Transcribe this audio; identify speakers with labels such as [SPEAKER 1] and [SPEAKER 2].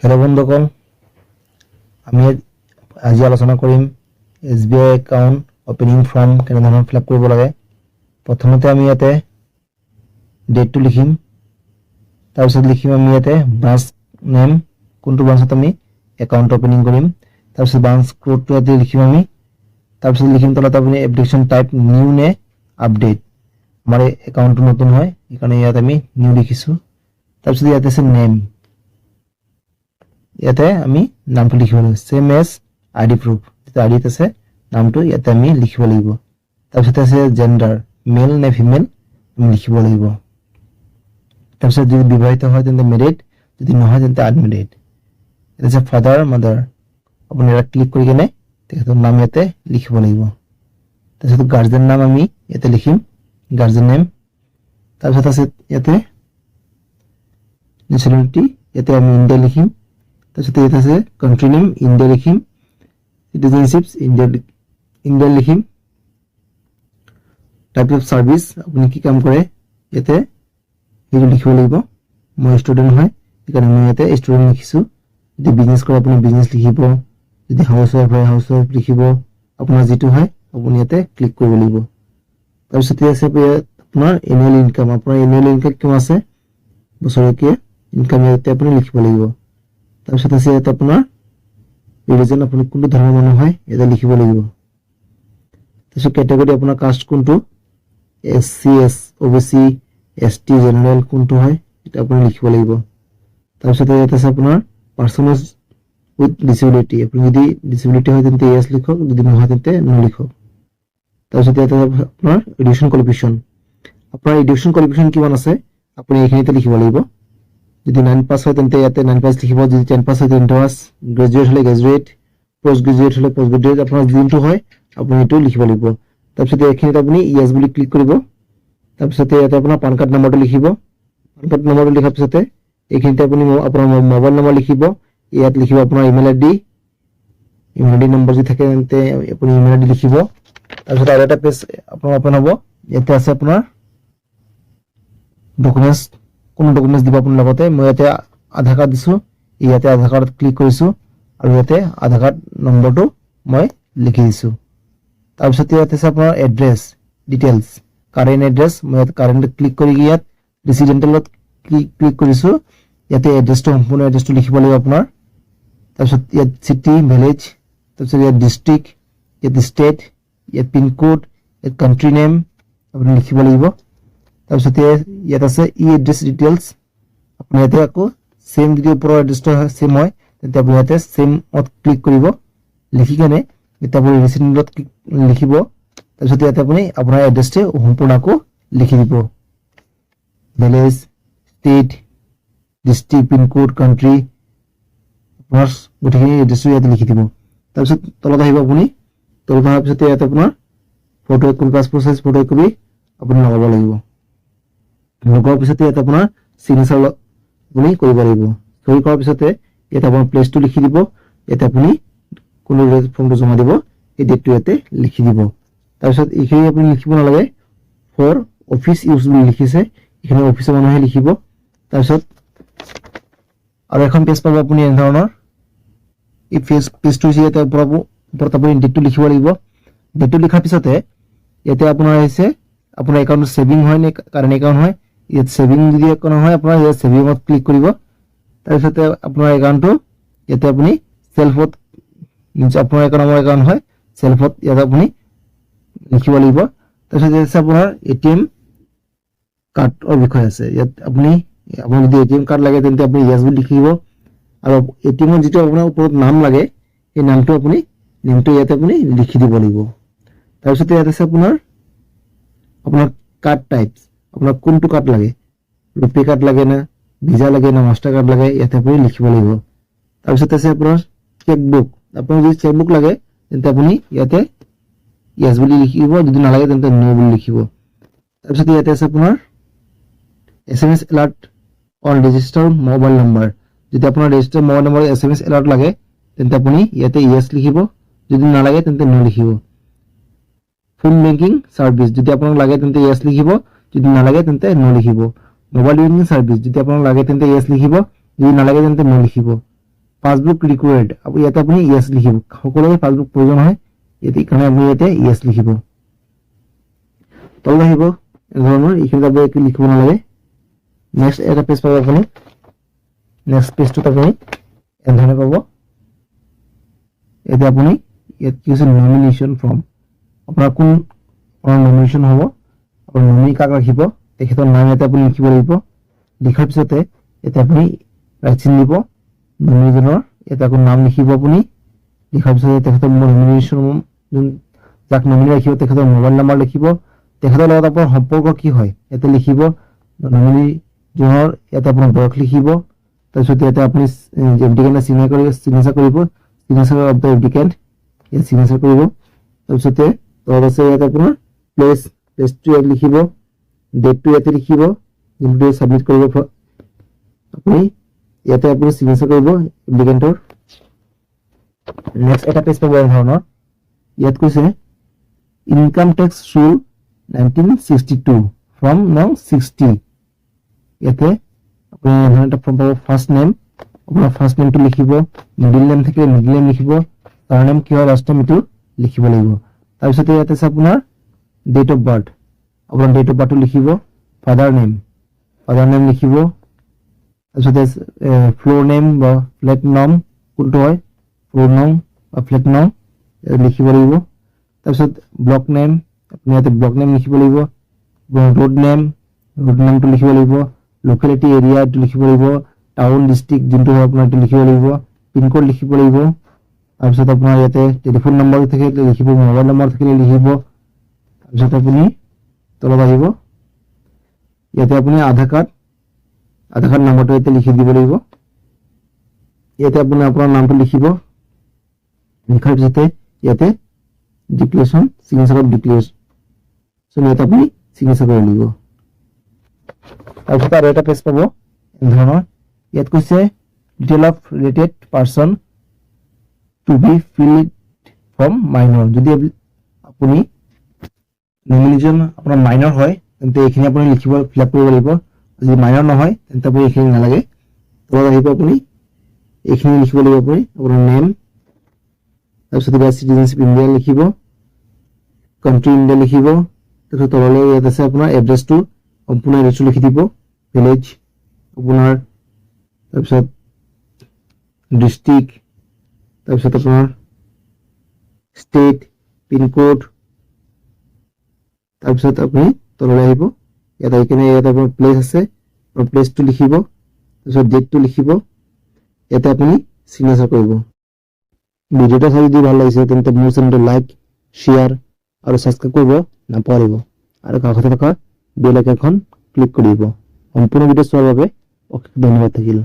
[SPEAKER 1] Hello बंधुगण আমি আজি আলোচনা কৰিম SBI একাউণ্ট ওপেনিং ফৰ্ম কেনেধৰণৰ ফিল আপ কৰিব লাগে। প্ৰথমতে আমি ইয়াতে ডেটটো লিখিম, তাৰপিছত লিখিম আমি ইয়াতে ব্ৰাঞ্চ নেম, কোনটো ব্ৰাঞ্চত আমি একাউণ্ট ওপেনিং কৰিম, তাৰপিছত ব্ৰাঞ্চ কোডটো ইয়াতে লিখিম আমি, তাৰপিছত লিখিম তলত আপুনি এপ্লিকেশ্যন টাইপ নিউ নে আপডেট। আমাৰ একাউণ্টটো নতুন হয় সেইকাৰণে ইয়াত আমি নিউ লিখিছোঁ। তাৰপিছত ইয়াতে আছে নেম, ইয়াতে আমি নামটো লিখিব লাগিব, সেম এজ আইডি প্ৰুফ, যেটা আইডিত আছে নামটো ইয়াতে আমি লিখিব লাগিব। তাৰপিছত আছে জেন্ডাৰ, মেল নে ফিমেল আমি লিখিব লাগিব। তাৰপিছত যদি বিবাহিত হয় তেন্তে মেৰিড, যদি নহয় তেন্তে আনমেৰিড। এটা আছে ফাদাৰ মাদাৰ, আপুনি এটা ক্লিক কৰি কেনে তেখেতৰ নাম ইয়াতে লিখিব লাগিব। তাৰপিছত গাৰ্জেন নাম আমি ইয়াতে লিখিম, গাৰ্জেন নেম। তাৰপিছত আছে ইয়াতে নেশ্যনেলিটি, ইয়াতে আমি ইণ্ডিয়া লিখিম। তাৰপিছত ইয়াত আছে কাণ্ট্ৰি নেম, ইণ্ডিয়া লিখিম। সিটিজেনশ্বিপছ ইণ্ডিয়া লিখিম। টাইপ অফ সাৰ্ভিস, আপুনি কি কাম কৰে ইয়াতে সেইটো লিখিব লাগিব। মই ষ্টুডেণ্ট হয় সেইকাৰণে মই ইয়াতে ষ্টুডেণ্ট লিখিছোঁ। যদি বিজনেছ কৰে আপুনি বিজনেছ লিখিব, যদি হাউচ ৱাইফ হয় হাউচ ৱাইফ লিখিব, আপোনাৰ যিটো হয় আপুনি ইয়াতে ক্লিক কৰিব লাগিব। তাৰপিছত আছে আপোনাৰ এনুৱেল ইনকাম, আপোনাৰ এনুৱেল ইনকাম কিমান আছে বছৰেকীয়া ইনকাম ইয়াতে আপুনি লিখিব লাগিব। তাৰপিছত আছে ইয়াত আপোনাৰ ৰিলিজন, আপুনি কোনটো ধৰ্মৰ মানুহ হয় ইয়াতে লিখিব লাগিব। তাৰপিছত কেটেগৰী, আপোনাৰ কাষ্ট কোনটো, SC OBC ST জেনাৰেল কোনটো হয় এটা আপুনি লিখিব লাগিব। তাৰপিছত ইয়াত আছে আপোনাৰ পাৰ্চনছ উইথ ডিসেবিলিটি, আপুনি যদি ডিসেবিলিটি হয় তেন্তে ইয়েস লিখক, যদি নহয় তেন্তে নো লিখক। তাৰপিছত ইয়াত আপোনাৰ এডুকেশ্যন কোৱালিফিকেশ্যন, আপোনাৰ এডুকেশ্যন কোৱালিফিকেশ্যন কিমান আছে আপুনি এইখিনিতে লিখিব লাগিব। যদি 9 পাস হয় তেন্তে ইয়াতে 9 পাস লিখিব, যদি 10 পাস হয় 10 পাস, গ্ৰেজুৱেট হলে গ্ৰেজুৱেট, পোষ্ট গ্ৰেজুৱেট হলে পোষ্ট গ্ৰেজুৱেট, আপোনাৰ যোনটো হয় আপুনি এইটো লিখিব লাগিব। তাৰপিছত এইখিনিত আপুনি ইয়েস বুলি ক্লিক কৰিব। তাৰপিছত ইয়াতে আপোনাৰ পান কাৰ্ড নম্বৰটো লিখিব। পান কাৰ্ড নম্বৰটো লিখাৰ পিছতে এইখিনিতে আপুনি আপোনাৰ মোবাইল নম্বৰ লিখিব, ইয়াত লিখিব আপোনাৰ ইমেইল আইডি নম্বৰ যদি থাকে তেন্তে আপুনি ইমেইল আইডি লিখিব। তাৰপিছত আৰু এটা পেজ আপোনাৰ ওপেন হ'ব, ইয়াতে আছে আপোনাৰ ডকুমেণ্টছ, কোন ডকুমেণ্টছ দিব আপোনাৰ লগতে। মই ইয়াতে আধাৰ কাৰ্ড দিছোঁ, ইয়াতে আধাৰ কাৰ্ড ক্লিক কৰিছোঁ আৰু ইয়াতে আধাৰ কাৰ্ড নম্বৰটো মই লিখি দিছোঁ। তাৰপিছত ইয়াতে আছে আপোনাৰ এড্ৰেছ ডিটেইলছ, কাৰেণ্ট এড্ৰেছ, মই ইয়াত কাৰেণ্ট ক্লিক কৰি ইয়াত ৰেচিডেণ্টেলত ক্লিক কৰিছোঁ। ইয়াতে এড্ৰেছটো সম্পূৰ্ণ এড্ৰেছটো লিখিব লাগিব আপোনাৰ। তাৰপিছত ইয়াত চিটি ভিলেজ, তাৰপিছত ইয়াত ডিষ্ট্ৰিক্ট, ইয়াত ষ্টেট, ইয়াত পিনক'ড, ইয়াত কাণ্ট্ৰি নেম আপুনি লিখিব লাগিব। তাৰপিছত ইয়াত আছে ই এড্ৰেছ ডিটেইলছ, আপুনি ইয়াতে আকৌ সেম যদি ওপৰৰ এড্ৰেছটো সেম হয় তেন্তে আপুনি ইয়াতে সেমত ক্লিক কৰিব, লিখি কেনে এতিয়া আপুনি ৰেচিডেণ্টত লিখিব। তাৰপিছত ইয়াতে আপুনি আপোনাৰ এড্ৰেছটো সম্পূৰ্ণ আকৌ লিখি দিব, village, state, district, pincode, country, আপোনাৰ গোটেইখিনি এড্ৰেছটো ইয়াতে লিখি দিব। তাৰপিছত তলত আহিব আপুনি, তলত অহাৰ পিছতে ইয়াতে আপোনাৰ ফটো একপি, পাছপোৰ্ট সাইজ ফটো একপি আপুনি লগাব লাগিব। লগোৱাৰ পিছতে ইয়াত আপোনাৰ চিগনেচাৰ আপুনি কৰিব লাগিব। সহি কৰাৰ পিছতে ইয়াত আপোনাৰ প্লেচটো লিখি দিব, ইয়াতে আপুনি কোনো ফৰ্মটো জমা দিব এই ডেটটো ইয়াতে লিখি দিব। তাৰপিছত এইখিনি আপুনি লিখিব নালাগে, ফৰ অফিচ ইউজ বুলি লিখিছে এইখিনি অফিচৰ মানুহে লিখিব। তাৰপিছত আৰু এখন পেজ পাব আপুনি এনে ধৰণৰ, এই পেজটো হৈছে ইয়াতে ওপৰত আপুনি ডেটটো লিখিব লাগিব। ডেটটো লিখাৰ পিছতে ইয়াতে আপোনাৰ আহিছে আপোনাৰ একাউণ্ট সেভিং হয় নে কাৰেণ্ট একাউণ্ট হয়, ইয়াত সেভিং যদি একাউণ্ট হয় আপোনাৰ ইয়াত সেভিঙত ক্লিক কৰিব। তাৰপিছতে আপোনাৰ একাউণ্টটো ইয়াতে আপুনি সেলফত, আপোনাৰ একাউণ্ট হয় সেলফত ইয়াত আপুনি লিখিব লাগিব। তাৰপিছত ইয়াত আপোনাৰ ATM কাৰ্ডৰ বিষয় আছে, ইয়াত আপুনি যদি ATM কাৰ্ড লাগে তেন্তে আপুনি ইয়েস বুলি লিখিব আৰু ATMৰ যিটো আপোনাৰ ওপৰত নাম লাগে এই নামটো ইয়াতে আপুনি লিখি দিব লাগিব। তাৰপিছত ইয়াত আছে আপোনাৰ কাৰ্ড টাইপছ, আপোনাক কোনটো কাৰ্ড লাগে, ৰুপে কাৰ্ড লাগে না ভিজা লাগে না মাষ্টাৰ কাৰ্ড লাগে ইয়াতে আপুনি লিখিব লাগিব। তাৰপিছত আছে আপোনাৰ চেকবুক, আপোনাক যদি চেকবুক লাগে তেন্তে আপুনি ইয়াতে ইয়েস বুলি লিখিব, যদি নালাগে তেন্তে নো বুলি লিখিব। তাৰপিছত ইয়াতে আছে আপোনাৰ SMS alert on register mobile number, যদি আপোনাৰ register mobile number SMS alert লাগে তেন্তে আপুনি ইয়াতে ইয়েস লিখিব, যদি নালাগে তেন্তে নো লিখিব। ফোন বেংকিং সার্ভিস, যদি আপোনাক লাগে তেন্তে ইয়েস লিখিব, যদি নালাগে তেন্তে নো লিখিব। মোবাইল বেংকিং সার্ভিস, যদি আপোনাক লাগে তেন্তে ইয়েস লিখিব, যদি নালাগে তেন্তে নো লিখিব। পাসবুক ৰিকুৱাৰ্ড ইয়াতে আপুনি ইয়েছ লিখিব সকলোৰে পাসবুক প্ৰয়োজন হয় ইয়াতে কাৰণে আপুনি ইয়াতে ইয়েছ লিখিব তলত আহিব ধৰণৰ এইখিনি যাব একো লিখিব নালাগে নেক্সট এটা পেজ পাব আপুনি নেক্সট পেজটো আপুনি এনেধৰণে পাব এটা আপুনি ইয়াত কি আছে নমিনেশ্যন ফৰ্ম আপোনাৰ কোন নমিনেশ্যন হ'ব আৰু নমিনি কাক ৰাখিব তেখেতৰ নাম ইয়াতে আপুনি লিখিব লাগিব লিখাৰ পিছতে ইয়াতে আপুনি ৰাইট চিন দিব নমিনেজনৰ ইয়াতে আকৌ নাম লিখিব আপুনি লিখাৰ পিছতে তেখেতৰ নমিনেশ্যন যাক নমিনি ৰাখিব তেখেতৰ মোবাইল নম্বৰ লিখিব তেখেতৰ লগত আপোনাৰ সম্পৰ্ক কি হয় ইয়াতে লিখিব নমিনিজনৰ ইয়াতে আপোনাৰ বয়স লিখিব তাৰপিছত ইয়াতে আপুনি এপ্লিকেণ্টে চিগনেচাৰ কৰিব চিগনেচাৰ অফ দ্য এপ্লিকেণ্ট ইয়াত চিগনেচাৰ কৰিব তাৰপিছতে তলত আছে ইয়াতে আপোনাৰ প্লেচটো ইয়াত লিখিব ডেটটো ইয়াতে লিখিব যোনটো ছাবমিট কৰিব আপুনি ইয়াতে আপুনি চিগনেচাৰ কৰিব এপ্লিকেণ্টৰ নেক্সট এটা পেজ পাব এই ধৰণৰ ইয়াত কৈছে ইনকাম টেক্স ৰুল 1962 ফ্ৰম নাও 60 ইয়াতে আপুনি এটা ফৰ্ম পাব ফাৰ্ষ্ট নেম আপোনাৰ ফাৰ্ষ্ট নেমটো লিখিব মিডল নেম থাকিলে মিডল নেম লিখিব সাৰনেম কি হয় লাষ্ট নেম এটো লিখিব লাগিব তাৰপিছত ইয়াতে আছে আপোনাৰ ডেট অফ বাৰ্থ আপোনাৰ ডেট অফ বাৰ্থ লিখিব ফাদাৰ নেম লিখিব তাৰপিছত ফ্লোৰ নেম বা ফ্লেট নাম কোনটো হয় ফ্লোৰ নাম বা ফ্লেট নাম লিখিব লাগিব তাৰপিছত ব্লক নেম আপুনি ইয়াতে ব্লক নেম লিখিব লাগিব ৰোড নেমটো লিখিব লাগিব লোকেলিটি এৰিয়াটো লিখিব লাগিব টাউন ডিস্ট্ৰিক্ট যোনটো হয় আপোনাৰ এইটো লিখিব লাগিব পিন কোড লিখিব লাগিব তাৰপিছত আপোনাৰ ইয়াতে টেলিফোন নম্বৰ থাকিলে লিখিব মোবাইল নম্বৰ থাকিলে লিখিব তাৰপিছত আপুনি তলত আহিব ইয়াতে আপুনি আধাৰ কাৰ্ড নম্বৰটো ইয়াতে লিখি দিব লাগিব ইয়াতে আপুনি আপোনাৰ নামটো লিখিব লিখাৰ পিছতে ইয়াতে ডিক্লেৰেশ্যন চিগনেচাৰ অফ ডিক্লেৰেশ্যন ইয়াতে আপুনি চিগনেচাৰ কৰি লাগিব তাৰপিছত আৰু এটা পেজ পাব এই ধৰণৰ ইয়াত কৈছে detail of related person to be filled from minor যদি আপুনি নমিনেশ্যন আপোনাৰ মাইনৰ হয় তেন্তে এইখিনি আপুনি লিখিব ফিল আপ কৰিব লাগিব যদি মাইনৰ নহয় তেন্তে আপুনি এইখিনি নালাগে তলত আহিব আপুনি এইখিনি লিখিব লাগিব আপুনি আপোনাৰ নেম তাৰপিছত চিটিজেনশ্বিপ ইণ্ডিয়া লিখিব কাণ্ট্ৰি ইণ্ডিয়া লিখিব তাৰপিছত তললৈ ইয়াত আছে আপোনাৰ এড্ৰেছটো সম্পূৰ্ণ এড্ৰেছটো লিখি দিব ভিলেজ আপোনাৰ তাৰপিছত ডিস্ট্ৰিক্ট তাৰপিছত আপোনাৰ ষ্টেট পিন কোড তাৰপিছত আপুনি তললৈ আহিব ইয়াত আহি কিনে ইয়াত আপোনাৰ প্লেচ আছে প্লেচটো লিখিব তাৰপিছত ডেটটো লিখিব ইয়াতে আপুনি চিগনেচাৰ কৰিব ভিডিঅ'টো চাই যদি ভাল লাগিছে তেন্তে মোৰ চেনেলটো লাইক শ্বেয়াৰ আৰু ছাবস্ক্ৰাইব কৰিব নাপাহৰিব আৰু কাষতে থকা বেল আইকনখন ক্লিক কৰিব সম্পূৰ্ণ ভিডিঅ' চোৱাৰ বাবে অশেষ ধন্যবাদ থাকিল